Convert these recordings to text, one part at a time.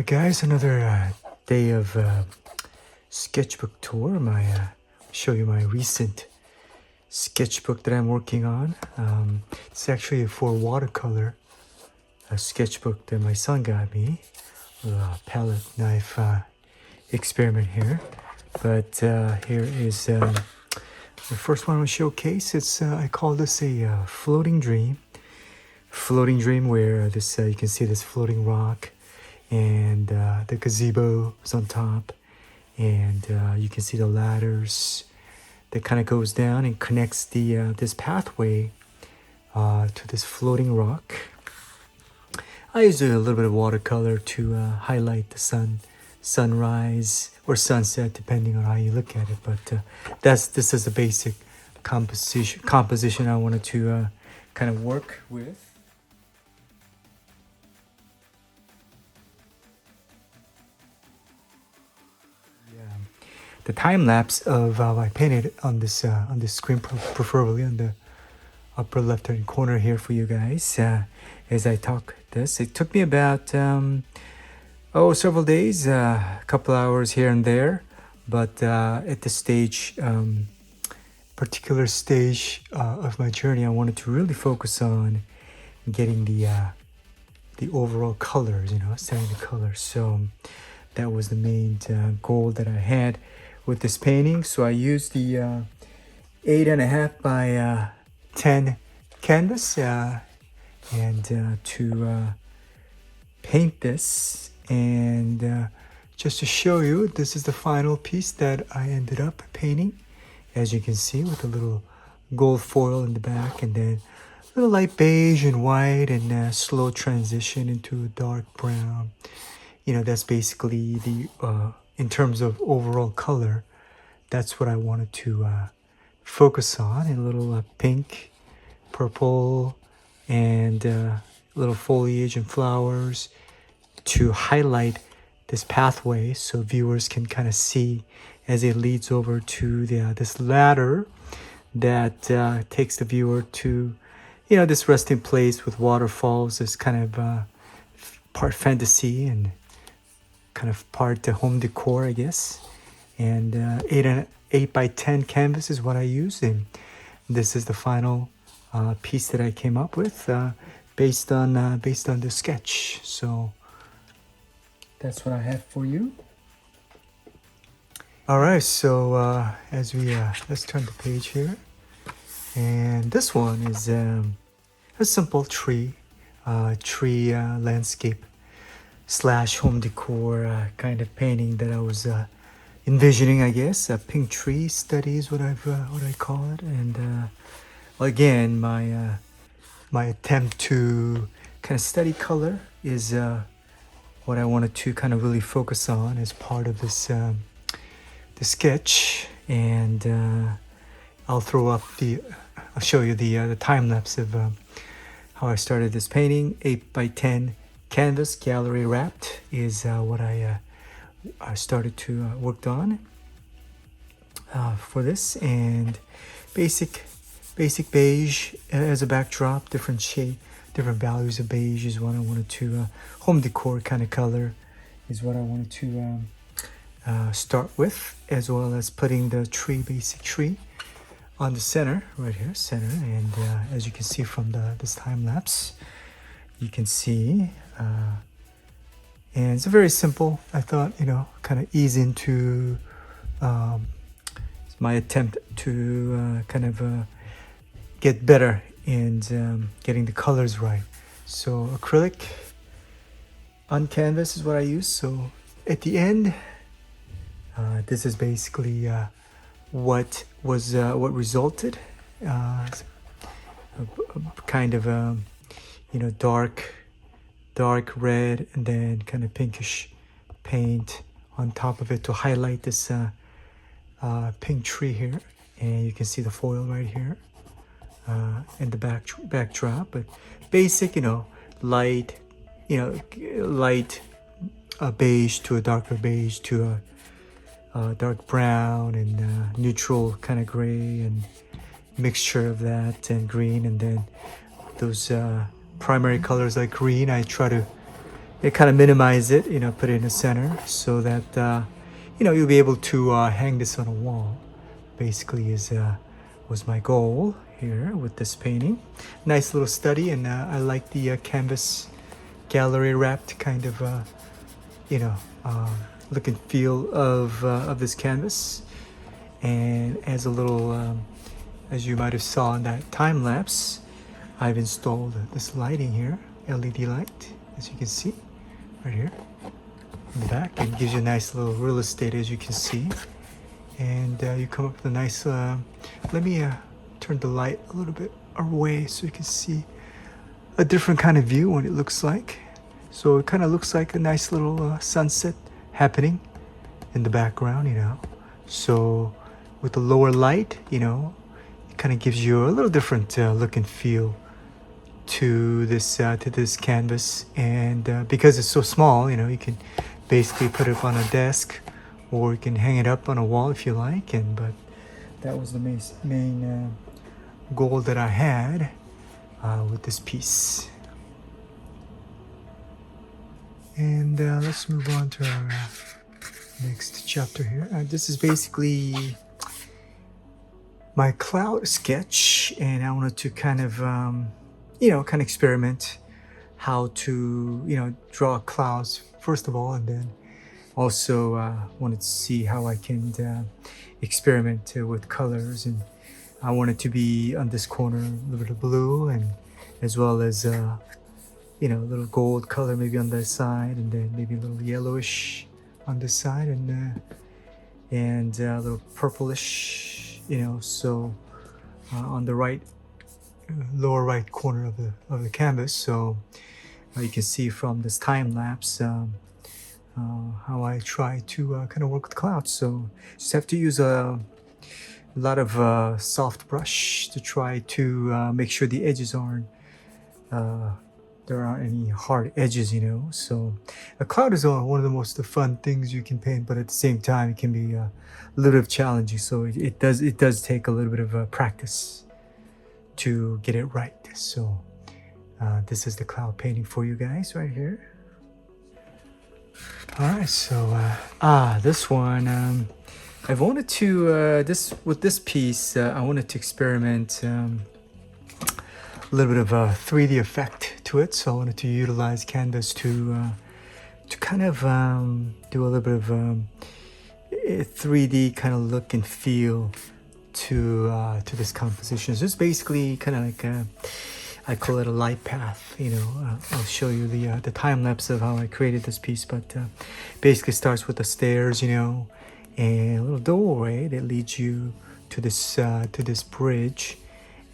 Alright guys, another day of sketchbook tour. Show you my recent sketchbook that I'm working on. It's actually for watercolor, a sketchbook that my son got me. A palette knife experiment here. But here is the first one I want to showcase. It's I call this a floating dream. Floating dream where this you can see this floating rock. And the gazebo is on top, and you can see the ladders that kind of goes down and connects the this pathway to this floating rock. I use a little bit of watercolor to highlight the sunrise or sunset, depending on how you look at it. But this is the basic composition I wanted to kind of work with. The time lapse of I painted on this screen, preferably on the upper left hand corner here for you guys. As I talk this, it took me about several days, a couple hours here and there, but at the stage, particular stage of my journey, I wanted to really focus on getting the overall colors, setting the colors. So that was the main goal that I had with this painting. So I used the 8.5 by 10 canvas and to paint this, and just to show you, this is the final piece that I ended up painting, as you can see, with a little gold foil in the back, and then a little light beige and white, and slow transition into a dark brown. That's basically the in terms of overall color, that's what I wanted to focus on. A little pink, purple, and little foliage and flowers to highlight this pathway, so viewers can kind of see as it leads over to this ladder that takes the viewer to this resting place with waterfalls. This kind of part fantasy and kind of part home decor, I guess. And 8 by 10 canvas is what I used, and this is the final piece that I came up with based on the sketch. So that's what I have for you. All right, so as we let's turn the page here, and this one is a simple tree landscape / home decor kind of painting that I was envisioning, I guess. A pink tree study is what I call it. And again, my attempt to kind of study color is what I wanted to kind of really focus on as part of this the sketch. And I'll show you the time lapse of how I started this painting. 8 by 10 canvas, gallery wrapped, is what I started to worked on for this. And basic beige as a backdrop, different values of beige is what I wanted to home decor kind of color is what I wanted to start with, as well as putting the basic tree on the center right here, and as you can see from this time lapse, you can see and it's very simple. I thought, kind of ease into my attempt to kind of get better in getting the colors right. So acrylic on canvas is what I use. So at the end, this is basically what resulted. A kind of dark red, and then kind of pinkish paint on top of it to highlight this pink tree here. And you can see the foil right here in the backdrop. But basic, light, light beige to a darker beige to a dark brown, and neutral kind of gray, and mixture of that and green. And then those primary colors like green, I try to it kind of minimize it, put it in the center so that you'll be able to hang this on a wall. Basically, was my goal here with this painting. Nice little study, and I like the canvas gallery wrapped kind of look and feel of this canvas. And as a little as you might have saw in that time lapse, I've installed this lighting here, LED light, as you can see right here in the back. It gives you a nice little real estate, as you can see. And you come up with a nice let me turn the light a little bit away so you can see a different kind of view what it looks like. So it kind of looks like a nice little sunset happening in the background, so with the lower light, it kind of gives you a little different look and feel to this canvas. And because it's so small, you can basically put it up on a desk, or you can hang it up on a wall if you like. But that was the main goal that I had with this piece. And let's move on to our next chapter here. This is basically my cloud sketch, and I wanted to kind of experiment how to draw clouds first of all, and then also wanted to see how I can experiment with colors. And I wanted to be on this corner a little bit of blue, and as well as a little gold color maybe on this side, and then maybe a little yellowish on this side, and a little purplish, so on the right lower right corner of the canvas. So you can see from this time lapse how I try to kind of work with clouds. So just have to use a lot of soft brush to try to make sure the edges aren't there aren't any hard edges, So a cloud is one of the most fun things you can paint, but at the same time it can be a little bit challenging. So it does take a little bit of practice to get it right. So this is the cloud painting for you guys right here. All right, so this one I wanted to with this piece I wanted to experiment a little bit of a 3D effect to it. So I wanted to utilize canvas to kind of do a little bit of a 3D kind of look and feel to this composition. So it's basically kind of like I call it a light path. I'll show you the time lapse of how I created this piece, but basically starts with the stairs, and a little doorway that leads you to this bridge,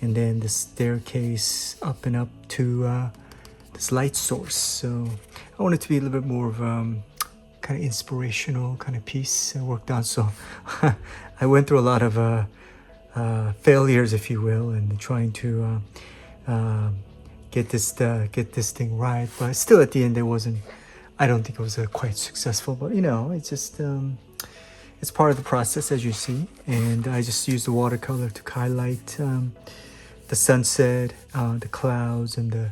and then the staircase up and up to this light source. So I want it to be a little bit more of kind of inspirational kind of piece I worked on. So I went through a lot of failures, if you will, and trying to get this thing right. But still, at the end, I don't think it was quite successful. But it's just it's part of the process, as you see. And I just used the watercolor to highlight the sunset, the clouds, and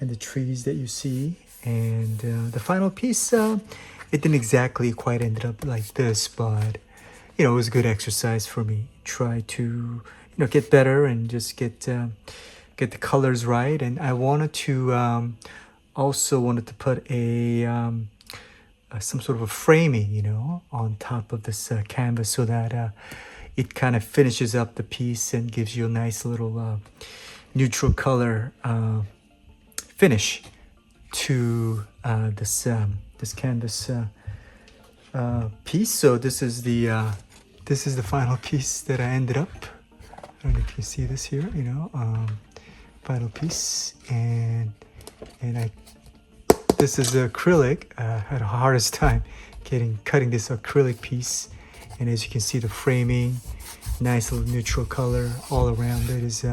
the trees that you see. And the final piece, it didn't exactly quite ended up like this, but it was a good exercise for me. Try to get better and just get the colors right. And I wanted to also wanted to put some sort of a framing, on top of this canvas, so that it kind of finishes up the piece and gives you a nice little neutral color finish to this canvas piece. So this is the final piece that I ended up. I don't know if you see this here, final piece, and this is acrylic. I had the hardest time cutting this acrylic piece, and as you can see, the framing, nice little neutral color all around it is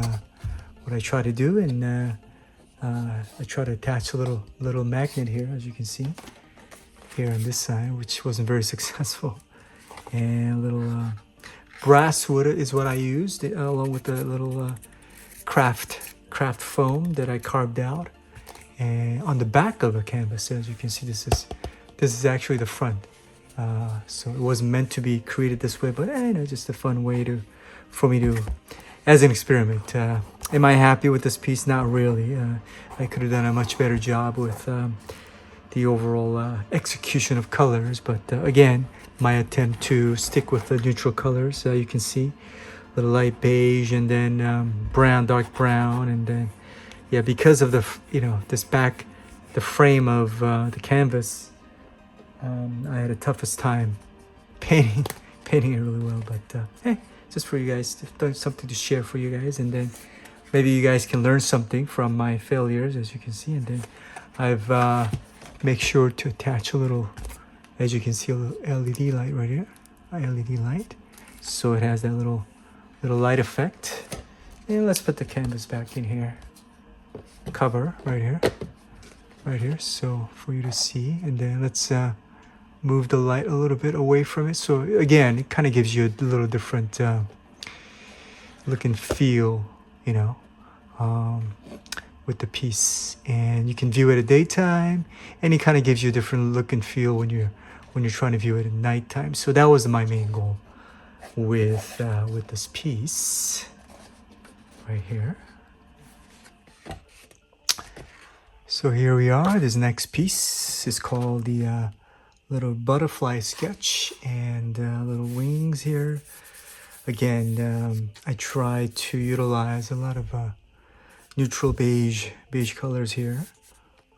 what I try to do. And I try to attach a little magnet here, as you can see here on this side, which wasn't very successful. And a little brass wood is what I used, along with a little craft foam that I carved out. and on the back of a canvas. As you can see, this is actually the front. So it wasn't meant to be created this way, but just a fun way for me to, as an experiment. Am I happy with this piece? Not really. I could have done a much better job with the overall execution of colors, but again, my attempt to stick with the neutral colors. You can see a little light beige, and then brown, dark brown, and then because of the the frame of the canvas, I had the toughest time painting it really well. But hey, just for you guys, something to share for you guys, and then maybe you guys can learn something from my failures, as you can see. And then I've make sure to attach a little, as you can see, a little LED light right here, a LED light, so it has that little light effect. And let's put the canvas back in here, cover right here, so for you to see. And then let's move the light a little bit away from it, so again it kind of gives you a little different look and feel, with the piece. And you can view it at daytime, and it kind of gives you a different look and feel when you're trying to view it at nighttime. So that was my main goal with this piece right here. So here we are. This next piece is called the little butterfly sketch, and little wings here. Again, I try to utilize a lot of neutral beige colors here,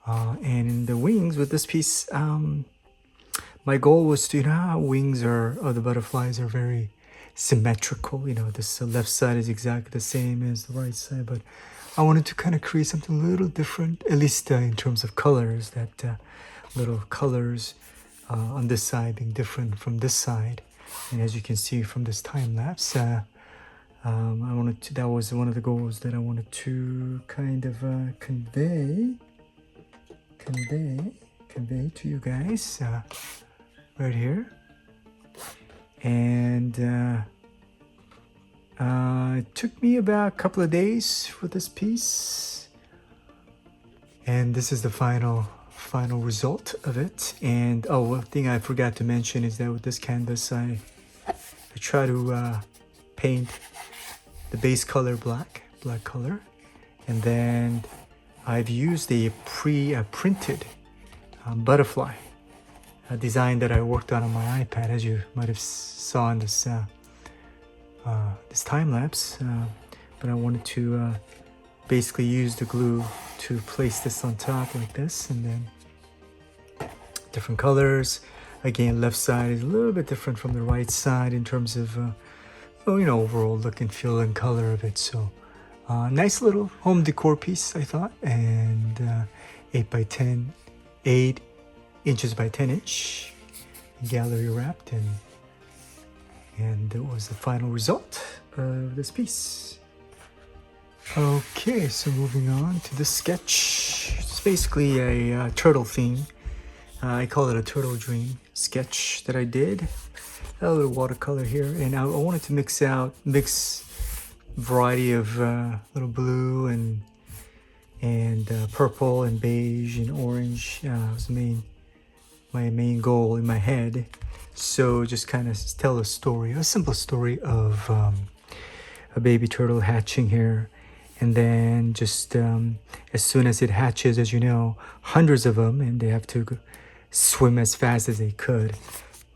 and in the wings with this piece, my goal was to, how wings of the butterflies are very symmetrical. This left side is exactly the same as the right side, but I wanted to kind of create something a little different, at least in terms of colors, that little colors on this side being different from this side. And as you can see from this time lapse, that was one of the goals that I wanted to kind of convey to you guys right here. And it took me about a couple of days for this piece, and this is the final result of it. And one thing I forgot to mention is that with this canvas, I try to paint the base color black color, and then I've used a pre-printed butterfly design that I worked on my iPad, as you might have saw in this time lapse. But I wanted to basically use the glue to place this on top like this, and then different colors. Again, left side is a little bit different from the right side in terms of overall look and feel and color of it. So nice little home decor piece, I thought. And 8 inches by 10 inch, gallery wrapped, and that was the final result of this piece. Okay, so moving on to the sketch. It's basically a turtle theme. I call it a turtle dream sketch that I did. A little watercolor here, and I wanted to mix variety of little blue and purple and beige and orange. Was my main goal in my head. So just kind of tell a simple story of a baby turtle hatching here. And then just as soon as it hatches, as you know, hundreds of them, and they have to swim as fast as they could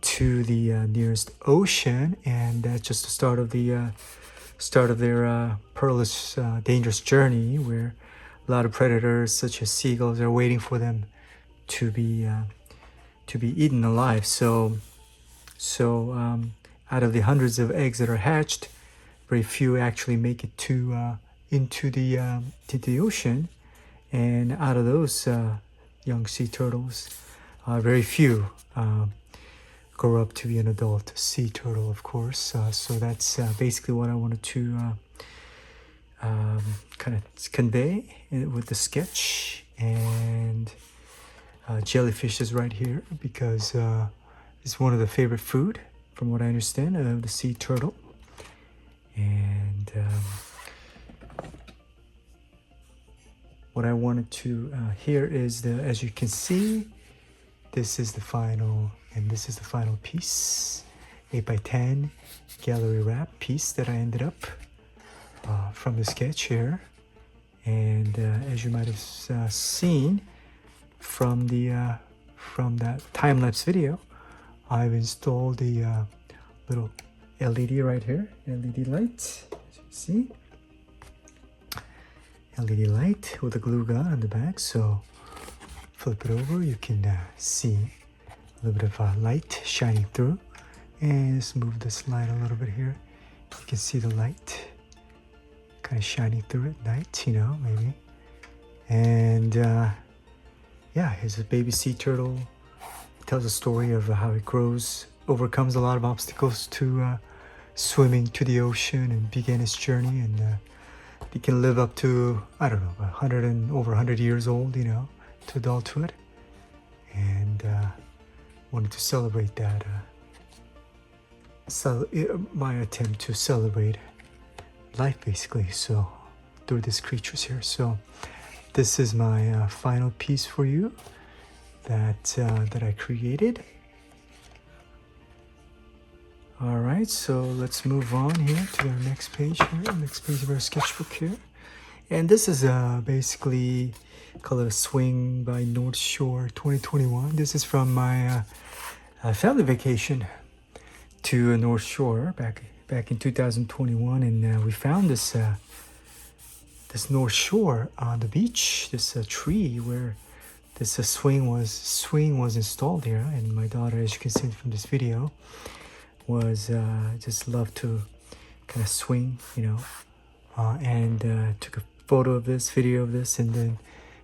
to the nearest ocean. And that's just the start of their perilous, dangerous journey, where a lot of predators such as seagulls are waiting for them to be eaten alive. So out of the hundreds of eggs that are hatched, very few actually make it into the ocean. And out of those young sea turtles, very few grow up to be an adult sea turtle, of course. So that's basically what I wanted to kind of convey with the sketch. And jellyfish is right here because it's one of the favorite food, from what I understand, of the sea turtle. And what I wanted to here is as you can see, this is the final, and this is the final piece, 8x10 gallery wrap piece that I ended up from the sketch here. And as you might have seen from that time-lapse video, I've installed the little LED right here, LED light, as you see. LED light with a glue gun on the back, so flip it over, you can see a little bit of light shining through. And let's move this light a little bit here. You can see the light kind of shining through at night, you know, maybe. And yeah, here's a baby sea turtle. It tells a story of how it grows, overcomes a lot of obstacles to swimming to the ocean and begin its journey. And it can live up to, I don't know, 100 and over 100 years old, you know, to adulthood. And wanted to celebrate that. My attempt to celebrate life, basically, so through these creatures here. So this is my final piece for you that I created. All right, so let's move on here to the next page here, next page of our sketchbook here. And this is basically called a Swing by North Shore 2021. This is from my family vacation to North Shore back in 2021, and we found this this North Shore on the beach, this tree where this swing was installed here. And my daughter, as you can see from this video, was just loved to kind of swing, you know, and took a photo of this, video of this, and then,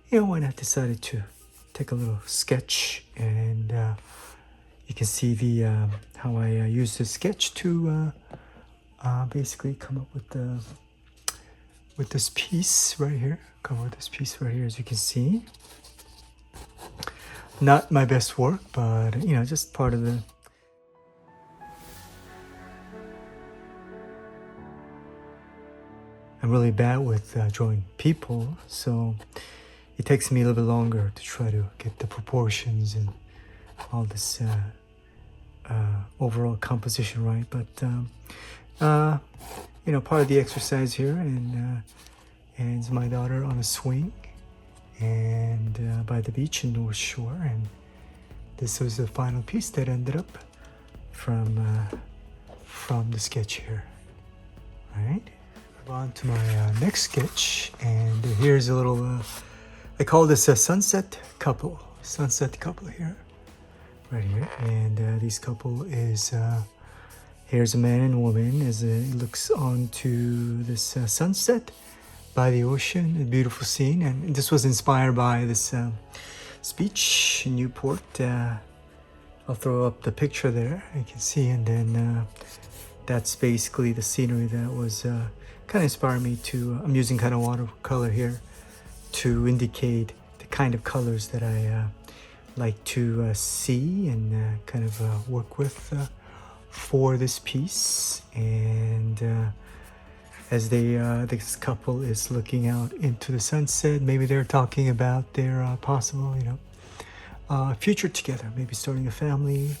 you know, when I decided to take a little sketch. And you can see the how I used the sketch to basically come up with this piece right here. Come up with this piece right here, as you can see. Not my best work, but you know, just part of the. I'm really bad with drawing people, so it takes me a little bit longer to try to get the proportions and all this overall composition right. But you know, part of the exercise here, and it's my daughter on a swing and by the beach in North Shore, and this was the final piece that ended up from the sketch here. All right, move on to my next sketch, and here's a little I call this a sunset couple here, right here. And this couple is here's a man and woman as it looks onto this sunset by the ocean, a beautiful scene. And this was inspired by this beach in Newport. I'll throw up the picture there, you can see. And then that's basically the scenery that was kind of inspired me to, I'm using kind of watercolor here to indicate the kind of colors that I like to see and kind of work with for this piece. And as this couple is looking out into the sunset, maybe they're talking about their possible, you know, future together, maybe starting a family,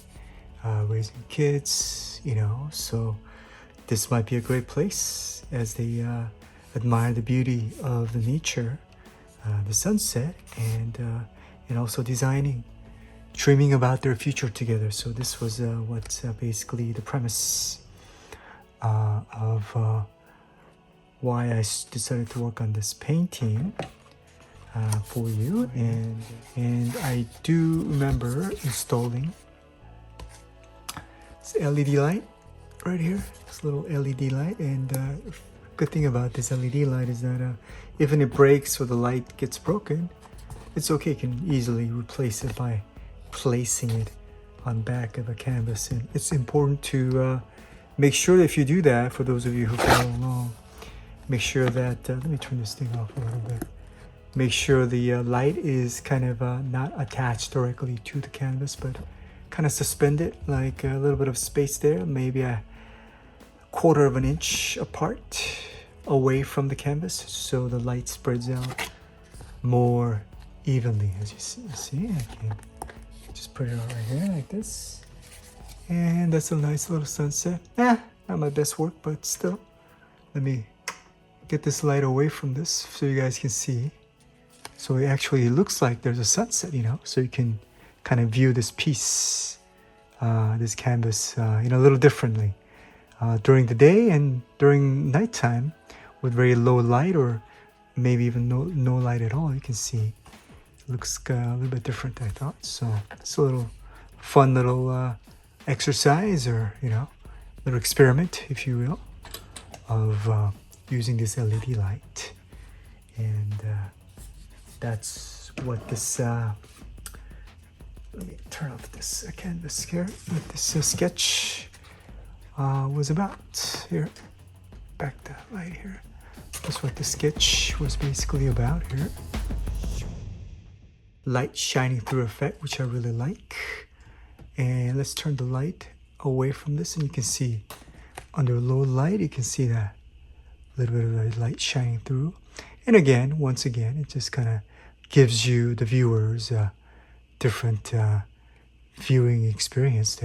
raising kids, you know. So this might be a great place as they admire the beauty of the nature, the sunset, and also dreaming about their future together. So this was what's basically the premise of why I decided to work on this painting for you. And I do remember installing this LED light right here, this little LED light. And good thing about this LED light is that even if it breaks or the light gets broken, it's okay. You can easily replace it by placing it on back of a canvas. And it's important to make sure that if you do that, for those of you who follow along, make sure that let me turn this thing off a little bit. Make sure the light is kind of not attached directly to the canvas, but kind of suspended, like a little bit of space there, maybe a 1/4 of an inch apart away from the canvas, so the light spreads out more evenly, as you see. I can just put it right here like this. And that's a nice little sunset. Not my best work, but still. Let me get this light away from this so you guys can see. So it actually looks like there's a sunset, so you can kind of view this piece, this canvas, a little differently. During the day and during nighttime with very low light or maybe even no light at all, you can see it looks a little bit different, I thought. So it's a little fun little exercise or, little experiment, if you will, of using this LED light. And that's what this, let me turn off this canvas here, what this sketch was about. Here, back the light here. That's what the sketch was basically about here. Light shining through effect, which I really like. And let's turn the light away from this, and you can see under low light, you can see that little bit of the light shining through. And again, once again, it just kind of gives you, the viewers, a different viewing experience there.